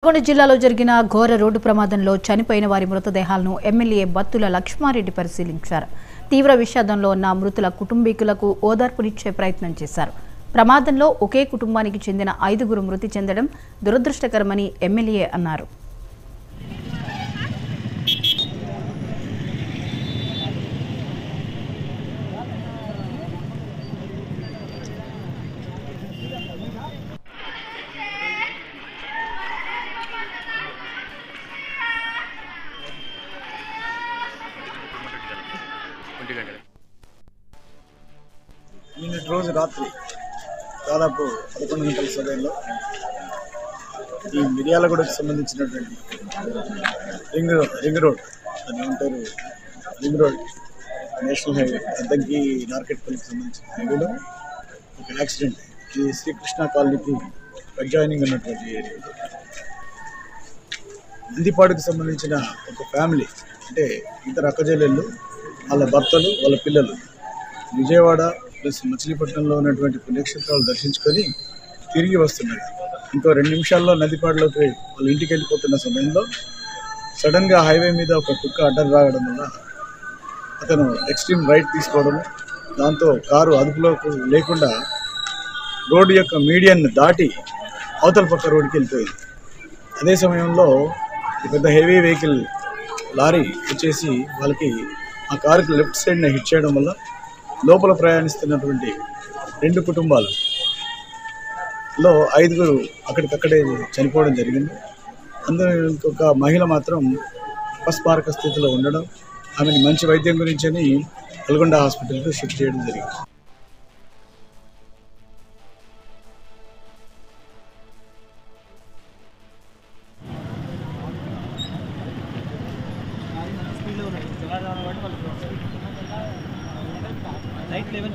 నల్గొండ జిల్లాలో జరిగిన ఘోర రోడ్డు ప్రమాదంలో చనిపోయిన వారి మృతదేహాలను ఎమ్మెల్యే బత్తుల లక్ష్మారెడ్డి పరిశీలించారు. తీవ్ర విషాదంలో ఉన్న మృతుల కుటుంబీకులకు ఓదార్పునిచ్చే ప్రయత్నం చేశారు. ప్రమాదంలో ఒకే కుటుంబానికి చెందిన 5 మృతి చెందడం దురదృష్టకరమని ఎమ్మెల్యే అన్నారు. నిన్నటి రోజు రాత్రి దాదాపు 11 గంటల సమయంలో ఈ మిర్యాలగూడకు సంబంధించినటువంటి రింగ్ రోడ్ అని అంటారు. Ring road national highway Addanki నార్కెట్పల్లికి సంబంధించిన హైవేలో ఒక యాక్సిడెంట్. ఈ శ్రీకృష్ణ కాలనీకి అడ్జాయినింగ్ ఉన్నటువంటి ఏరియా. నందిపాడుకు సంబంధించిన ఒక ఫ్యామిలీ, అంటే ఇద్దరు అక్కచెల్లెళ్ళు, వాళ్ళ భర్తలు, వాళ్ళ పిల్లలు విజయవాడ ప్లస్ మచిలీపట్నంలో ఉన్నటువంటి పుణ్యక్షేత్రాలు దర్శించుకొని తిరిగి వస్తున్నారు. ఇంకో 2 నిమిషాల్లో నందిపాడులోకి వాళ్ళ ఇంటికి వెళ్ళిపోతున్న సమయంలో సడన్గా హైవే మీద ఒక కుక్క అడ్డం రావడం వల్ల అతను ఎక్స్ట్రీమ్ రైట్ తీసుకోవడం, దాంతో కారు అదుపులోకి లేకుండా రోడ్డు యొక్క మీడియన్ దాటి అవతల పక్క రోడ్డుకి వెళ్ళిపోయింది. అదే సమయంలో పెద్ద హెవీ వెహికల్ లారీ వచ్చేసి వాళ్ళకి ఆ కారుకి లెఫ్ట్ సైడ్ని హిట్ చేయడం వల్ల లోపల ప్రయాణిస్తున్నటువంటి 2 కుటుంబాలలో 5 అక్కడికక్కడే చనిపోవడం జరిగింది. అందులో ఇంకొక మహిళ మాత్రం అపస్మారక స్థితిలో ఉండడం, ఆమెని మంచి వైద్యం గురించని నల్గొండ హాస్పిటల్కి షిఫ్ట్ చేయడం జరిగింది. Light level